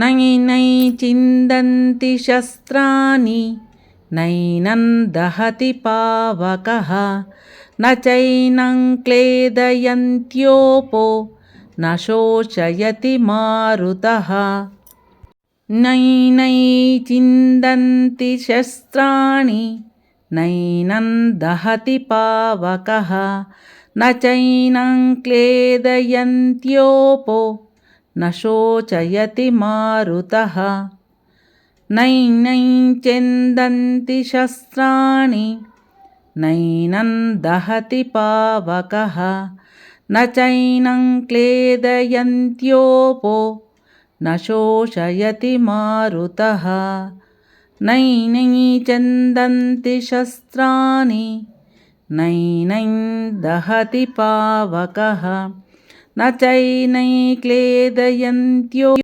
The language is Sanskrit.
नैनै चिन्दन्ति शस्त्राणि नैनं दहति पावकः न चैनं क्लेदयन्त्योपो न शोषयति मारुतः नैनै चिन्दन्ति शस्त्राणि नैनं दहति पावकः न चैनं क्लेदयन्त्योपो न शोचयति मारुतः नैनै चिन्दन्ति शस्त्राणि नैनं दहति पावकः न चैनं क्लेदयन्त्योपो न शोषयति मारुतः नैनै चिन्दन्ति शस्त्राणि नैनं दहति पावकः न चैनं क्लेदयन्त्योपो